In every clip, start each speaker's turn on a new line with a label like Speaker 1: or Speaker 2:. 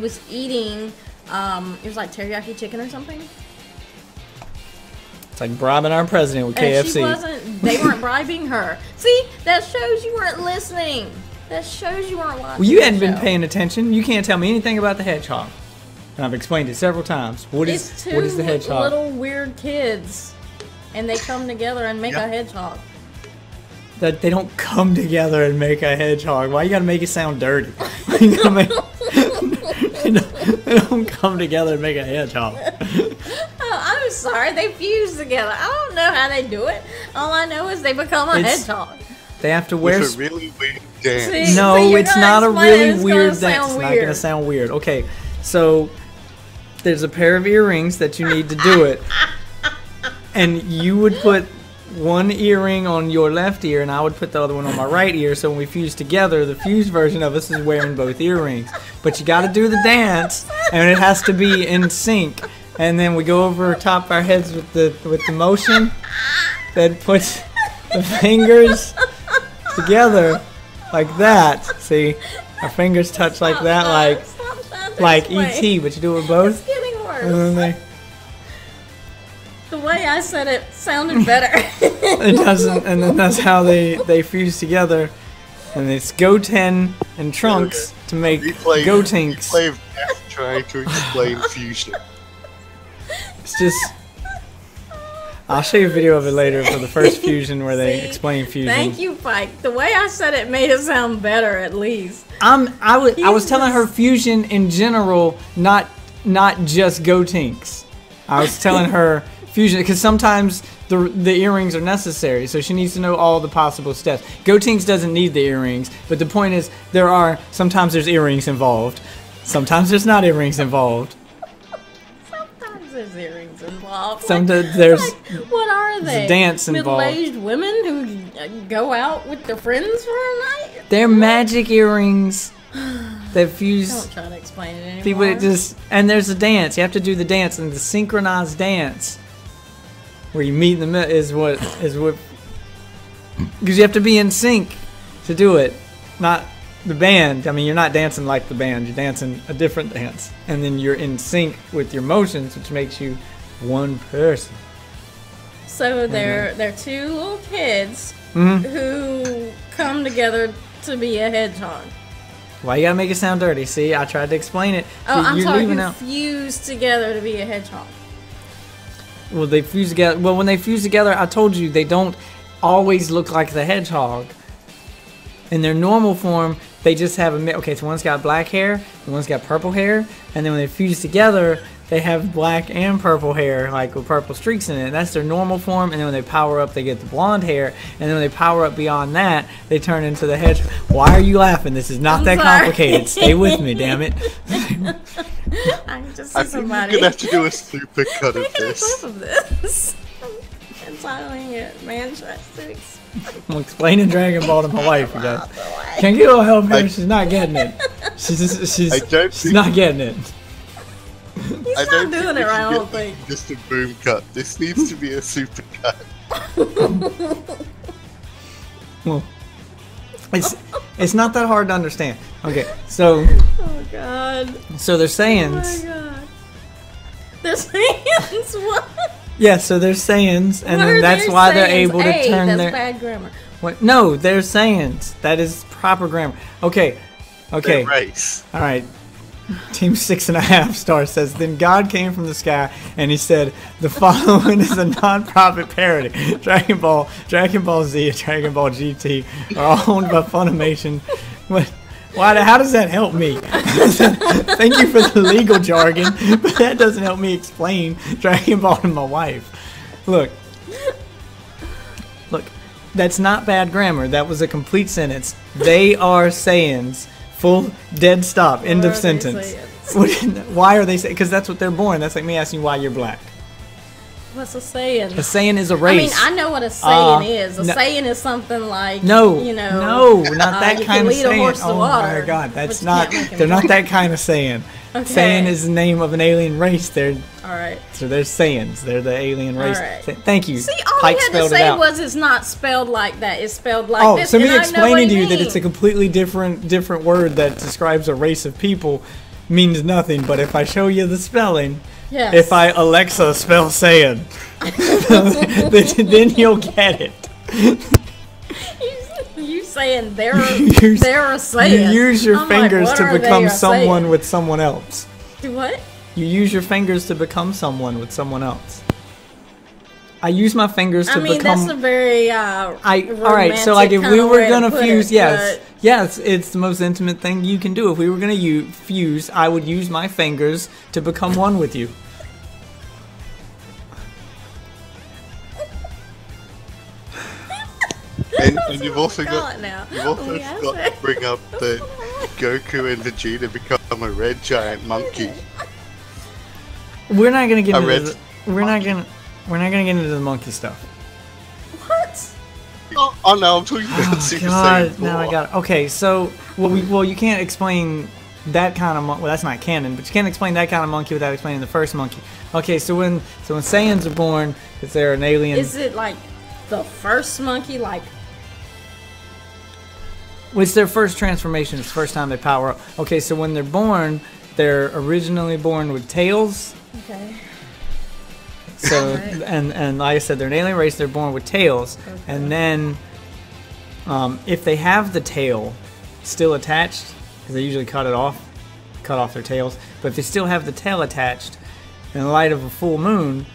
Speaker 1: was eating, it was like teriyaki chicken or something.
Speaker 2: It's like bribing our president with
Speaker 1: And
Speaker 2: KFC.
Speaker 1: they weren't bribing her. See, that shows you weren't listening. That shows you weren't watching.
Speaker 2: Well, you hadn't
Speaker 1: the
Speaker 2: been
Speaker 1: show.
Speaker 2: paying attention. You can't tell me anything about the hedgehog. And I've explained it several times. What is the hedgehog?
Speaker 1: Little weird kids, and they come together and make a hedgehog.
Speaker 2: That they don't come together and make a hedgehog. Why you gotta make it sound dirty? Why you gotta make, they don't come together and make a hedgehog.
Speaker 1: Oh, I'm sorry, they fuse together. I don't know how they do it. All I know is they become a hedgehog.
Speaker 2: They have to wear
Speaker 3: With a really weird dance.
Speaker 2: No, it's not a really weird dance.
Speaker 1: It's
Speaker 2: not gonna sound weird. Okay, so there's a pair of earrings that you need to do it, and you would put one earring on your left ear, and I would put the other one on my right ear. So when we fuse together, the fused version of us is wearing both earrings. But you got to do the dance, and it has to be in sync. And then we go over top our heads with the motion that puts the fingers together like that. See, our fingers touch like that, like E.T. But you do it with both.
Speaker 1: It's getting worse.
Speaker 2: And then
Speaker 1: The way I said it sounded better.
Speaker 2: it doesn't, and then that's how they fuse together. And it's Goten and Trunks to make Gotenks.
Speaker 3: Play of death trying to explain fusion.
Speaker 2: It's just. I'll show you a video of it later for the first fusion where they explain fusion.
Speaker 1: Thank you, Pike. The way I said it made it sound better, at least.
Speaker 2: I was telling her fusion in general, not just Gotenks. I was telling her fusion because sometimes the earrings are necessary, so she needs to know all the possible steps. Gotenks doesn't need the earrings, but the point is sometimes there's earrings involved, sometimes there's not earrings involved.
Speaker 1: Sometimes there's earrings involved.
Speaker 2: Sometimes there's
Speaker 1: what are they?
Speaker 2: There's a dance involved.
Speaker 1: Middle-aged women who go out with their friends for a night?
Speaker 2: They're magic earrings that fuse.
Speaker 1: Don't try to explain it anymore.
Speaker 2: People and there's a dance. You have to do the dance, and the synchronized dance where you meet in the middle is what because you have to be in sync to do it. Not the band. I mean, you're not dancing like the band. You're dancing a different dance, and then you're in sync with your motions, which makes you one person.
Speaker 1: So they're two little kids
Speaker 2: Mm-hmm.
Speaker 1: who come together to be a hedgehog.
Speaker 2: Why you gotta make it sound dirty? See, I tried to explain it.
Speaker 1: Oh, I'm
Speaker 2: You're
Speaker 1: sorry,
Speaker 2: leaving
Speaker 1: who
Speaker 2: out.
Speaker 1: fuse together to be a hedgehog.
Speaker 2: Well, they fuse together. Well, when they fuse together, I told you they don't always look like the hedgehog. In their normal form, they just have okay, so one's got black hair, and one's got purple hair, and then when they fuse together, they have black and purple hair, like with purple streaks in it. That's their normal form, and then when they power up, they get the blonde hair, and then when they power up beyond that, they turn into the hedgehog. Why are you laughing? This is not that complicated. Stay with me, damn it.
Speaker 1: I can just
Speaker 3: I
Speaker 1: see
Speaker 3: think we're
Speaker 1: somebody.
Speaker 3: gonna have to do a super cut of
Speaker 1: Take a
Speaker 3: this.
Speaker 1: clip of this. And telling it, man, tries to explain.
Speaker 2: I'm explaining Dragon Ball to my wife, you guys. Can I get a little help here? She's not getting it. She's not getting it.
Speaker 1: He's
Speaker 3: I
Speaker 1: not
Speaker 3: don't
Speaker 1: doing
Speaker 3: think
Speaker 1: it
Speaker 3: we
Speaker 1: right, I
Speaker 3: can
Speaker 1: don't
Speaker 3: get
Speaker 1: think.
Speaker 3: just a boom cut. This needs to be a super cut.
Speaker 2: Well, it's not that hard to understand. Okay, so
Speaker 1: Oh, God.
Speaker 2: so they're
Speaker 1: Oh,
Speaker 2: Saiyans.
Speaker 1: my God. They're Saiyans? What?
Speaker 2: Yeah, so they're Saiyans, and
Speaker 1: What
Speaker 2: then
Speaker 1: are
Speaker 2: that's
Speaker 1: their
Speaker 2: why they're
Speaker 1: Saiyans?
Speaker 2: able to turn
Speaker 1: that's
Speaker 2: their.
Speaker 1: bad grammar.
Speaker 2: What? No, they're Saiyans. That is proper grammar. Okay, okay.
Speaker 3: Their race.
Speaker 2: All right. Team 6.5 star says, then God came from the sky and he said, the following is a non-profit parody. Dragon Ball Z, and Dragon Ball GT are all owned by Funimation. How does that help me? Thank you for the legal jargon, but that doesn't help me explain Dragon Ball to my wife. Look, that's not bad grammar. That was a complete sentence. They are Saiyans. Full dead stop. End of sentence. Why are they Saiyans? Because that's what they're born. That's like me asking you why you're black.
Speaker 1: What's a Saiyan?
Speaker 2: A Saiyan is a race.
Speaker 1: I mean, I know what a Saiyan is. A Saiyan is something like,
Speaker 2: no,
Speaker 1: not
Speaker 2: that kind of
Speaker 1: lead a horse
Speaker 2: Saiyan.
Speaker 1: to
Speaker 2: Oh
Speaker 1: water,
Speaker 2: my God, that's
Speaker 1: but you
Speaker 2: not.
Speaker 1: can't make him
Speaker 2: They're not
Speaker 1: drink.
Speaker 2: that kind of Saiyan.
Speaker 1: Okay.
Speaker 2: Saiyan is the name of an alien race.
Speaker 1: All right.
Speaker 2: So they're Saiyans. They're the alien race.
Speaker 1: Right.
Speaker 2: Thank you.
Speaker 1: See, all
Speaker 2: Pike
Speaker 1: you had to
Speaker 2: spelled it
Speaker 1: say
Speaker 2: out.
Speaker 1: was it's not spelled like that. It's spelled like
Speaker 2: Oh,
Speaker 1: this.
Speaker 2: so
Speaker 1: and
Speaker 2: me
Speaker 1: I know
Speaker 2: explaining
Speaker 1: what
Speaker 2: to
Speaker 1: he
Speaker 2: you that it's a
Speaker 1: means.
Speaker 2: completely different word that describes a race of people means nothing. But if I show you the spelling,
Speaker 1: Yes.
Speaker 2: if I Alexa spell Saiyan, then you'll get it.
Speaker 1: You saying they're
Speaker 2: You
Speaker 1: a saying.
Speaker 2: You use your
Speaker 1: I'm
Speaker 2: fingers
Speaker 1: like, what
Speaker 2: to
Speaker 1: are
Speaker 2: become
Speaker 1: they a
Speaker 2: someone
Speaker 1: saying?
Speaker 2: with someone else.
Speaker 1: Do what?
Speaker 2: You use your fingers to become someone with someone else. I use my fingers to
Speaker 1: I mean,
Speaker 2: become.
Speaker 1: that's a very
Speaker 2: all right. So like, if we were gonna fuse, yes, it's the most intimate thing you can do. If we were gonna fuse, I would use my fingers to become one with you.
Speaker 3: And you've also
Speaker 1: Call
Speaker 3: got
Speaker 1: it now.
Speaker 3: you've also
Speaker 1: Yes.
Speaker 3: got to bring up that Goku and Vegeta become a red giant monkey.
Speaker 2: We're not gonna get
Speaker 3: I
Speaker 2: into
Speaker 3: read
Speaker 2: the, we're not gonna get into the monkey stuff.
Speaker 1: What?
Speaker 3: Oh no, I'm talking about Super
Speaker 2: God,
Speaker 3: Saiyan 4.
Speaker 2: now I got it. Okay, so well, you can't explain that kind of monkey. Well, that's not canon, but you can't explain that kind of monkey without explaining the first monkey. Okay, so when Saiyans are born, is there an alien?
Speaker 1: Is it like the first monkey? Like,
Speaker 2: It's their first transformation. It's the first time they power up. Okay, so when they're born, they're originally born with tails.
Speaker 1: okay.
Speaker 2: So
Speaker 1: Right.
Speaker 2: and like I said, they're an alien race. They're born with tails,
Speaker 1: Okay.
Speaker 2: and then if they have the tail still attached, because they usually cut off their tails. But if they still have the tail attached, in the light of a full moon,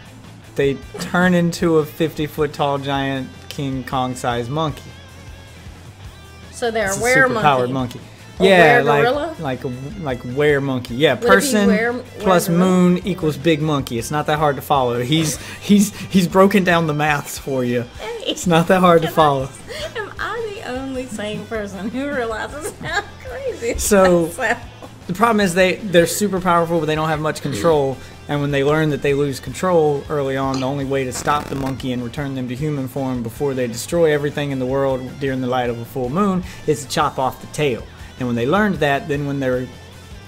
Speaker 2: they turn into a 50-foot tall giant King Kong-sized monkey.
Speaker 1: So they're
Speaker 2: It's
Speaker 1: a
Speaker 2: a
Speaker 1: were
Speaker 2: superpowered
Speaker 1: monkey.
Speaker 2: monkey.
Speaker 1: A
Speaker 2: Yeah,
Speaker 1: were-gorilla?
Speaker 2: like were monkey. Yeah,
Speaker 1: Would it be
Speaker 2: person
Speaker 1: were
Speaker 2: plus
Speaker 1: gorilla?
Speaker 2: moon equals big monkey. It's not that hard to follow. He's broken down the maths for you.
Speaker 1: Hey,
Speaker 2: It's not that hard to follow.
Speaker 1: Am I the only sane person who realizes how crazy
Speaker 2: So-
Speaker 1: that sounds?
Speaker 2: The problem is they're super powerful, but they don't have much control. And when they learn that they lose control early on, the only way to stop the monkey and return them to human form before they destroy everything in the world during the light of a full moon is to chop off the tail. And when they learned that, then when their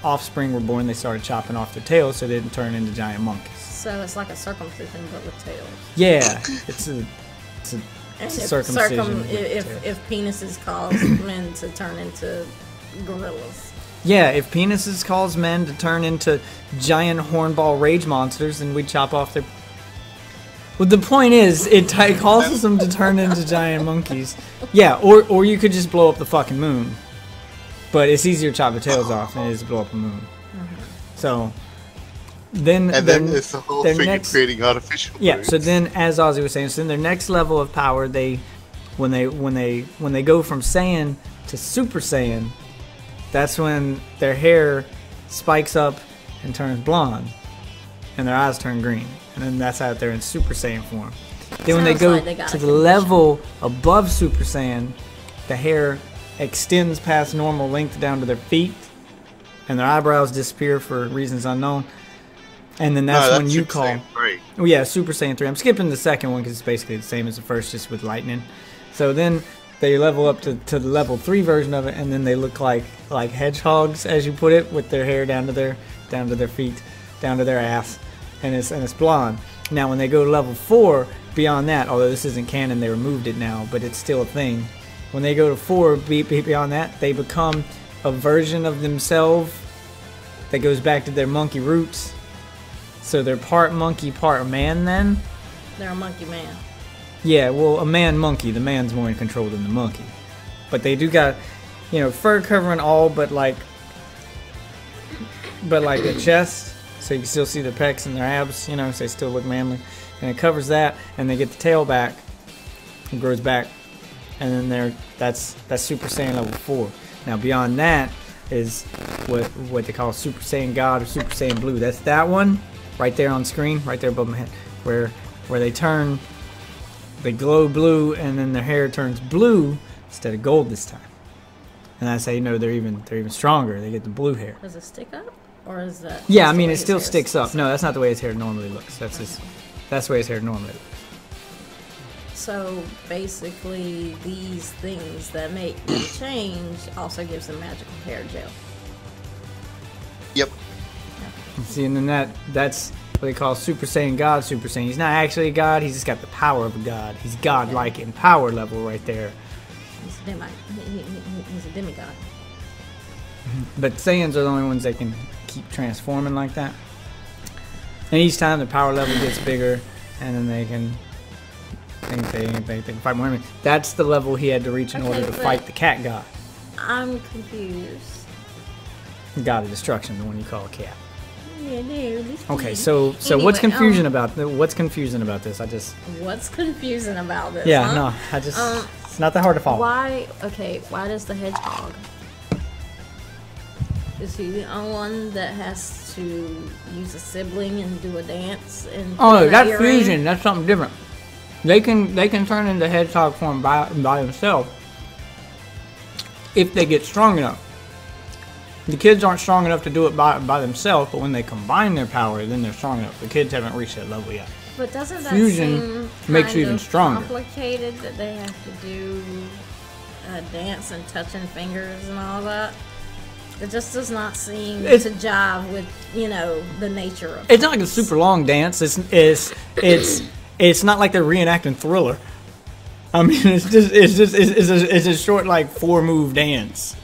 Speaker 2: offspring were born, they started chopping off their tails so they didn't turn into giant monkeys.
Speaker 1: So it's like a circumcision, but with tails.
Speaker 2: Yeah, it's a
Speaker 1: And
Speaker 2: circumcision. with tails.
Speaker 1: if penises cause men to turn into gorillas.
Speaker 2: Yeah, if penises cause men to turn into giant hornball rage monsters, then we chop off their. Well, the point is, it causes them to turn into giant monkeys. Yeah, or you could just blow up the fucking moon. But it's easier to chop the tails off than it is to blow up a moon. So then,
Speaker 3: And then it's the whole
Speaker 2: their
Speaker 3: thing
Speaker 2: next-
Speaker 3: of creating artificial
Speaker 2: Yeah.
Speaker 3: moons.
Speaker 2: So then, as Ozzy was saying, so then their next level of power, when they go from Saiyan to Super Saiyan, that's when their hair spikes up and turns blonde, and their eyes turn green, and then that's how they're in Super Saiyan form. Then when they
Speaker 1: Sounds
Speaker 2: go
Speaker 1: like they got
Speaker 2: to
Speaker 1: a
Speaker 2: the
Speaker 1: condition.
Speaker 2: level above Super Saiyan, the hair extends past normal length down to their feet, and their eyebrows disappear for reasons unknown. And then that's when you
Speaker 3: Super
Speaker 2: call.
Speaker 3: Saiyan 3.
Speaker 2: Oh yeah, Super Saiyan 3. I'm skipping the second one because it's basically the same as the first, just with lightning. So then they level up to the level 3 version of it, and then they look like hedgehogs, as you put it, with their hair down to their feet, down to their ass, and it's blonde. Now when they go to level 4, beyond that, although this isn't canon, they removed it now, but it's still a thing. When they go to 4, beyond that, they become a version of themselves that goes back to their monkey roots. So they're part monkey, part man then.
Speaker 1: They're a monkey man.
Speaker 2: Yeah, well, a man monkey. The man's more in control than the monkey. But they do got, fur covering all but like the chest. So you can still see their pecs and their abs, so they still look manly. And it covers that, and they get the tail back. It grows back. And then that's Super Saiyan level 4. Now beyond that is what they call Super Saiyan God or Super Saiyan Blue. That's that one right there on screen, right there above my head, where they glow blue, and then their hair turns blue instead of gold this time. And that's how you know they're even stronger. They get the blue hair.
Speaker 1: Does it stick up, or is that?
Speaker 2: Yeah, I
Speaker 1: that's the
Speaker 2: mean
Speaker 1: way
Speaker 2: it
Speaker 1: his
Speaker 2: still
Speaker 1: hair
Speaker 2: sticks up. No, that's not the way his hair normally looks. That's the way his hair normally looks.
Speaker 1: So basically, these things that make them change also gives them magical hair gel.
Speaker 3: Yep.
Speaker 2: See, and then that's what they call Super Saiyan God, Super Saiyan. He's not actually a god, he's just got the power of a god. He's godlike in power level right there.
Speaker 1: He's a demigod.
Speaker 2: But Saiyans are the only ones that can keep transforming like that. And each time the power level gets bigger, and then they can they can fight more enemies. That's the level he had to reach in order to fight the cat god.
Speaker 1: I'm confused.
Speaker 2: God of destruction, the one you call a cat.
Speaker 1: Yeah, no.
Speaker 2: Okay, so
Speaker 1: Anyway,
Speaker 2: what's confusing about what's confusing about this?
Speaker 1: What's confusing about this?
Speaker 2: Yeah,
Speaker 1: huh?
Speaker 2: no, it's not that hard to follow.
Speaker 1: Why? Okay, why does the hedgehog? Is he the only one that has to use a sibling and do a dance? And
Speaker 2: Oh no,
Speaker 1: put an
Speaker 2: that's
Speaker 1: earring?
Speaker 2: fusion. That's something different. They can turn into hedgehog form by themselves if they get strong enough. The kids aren't strong enough to do it by themselves, but when they combine their power, then they're strong enough. The kids haven't reached that level yet.
Speaker 1: But doesn't that
Speaker 2: Fusion
Speaker 1: seem
Speaker 2: makes you
Speaker 1: kind
Speaker 2: even
Speaker 1: of
Speaker 2: stronger.
Speaker 1: complicated that they have to do dance and touching fingers and all that? It just does not seem to jive with, you know, the nature of it.
Speaker 2: It's not like a super long dance. It's not like they're reenacting Thriller. I mean, it's a short like 4-move dance.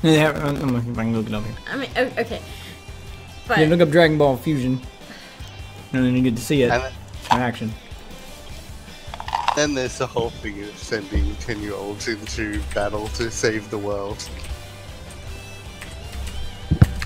Speaker 2: And they have, I'm gonna see if I can look it up here.
Speaker 1: I mean, okay. But
Speaker 2: Yeah, look up Dragon Ball Fusion, and then you get to see it
Speaker 3: And
Speaker 2: in action.
Speaker 3: then there's the whole thing of sending 10-year-olds into battle to save the world.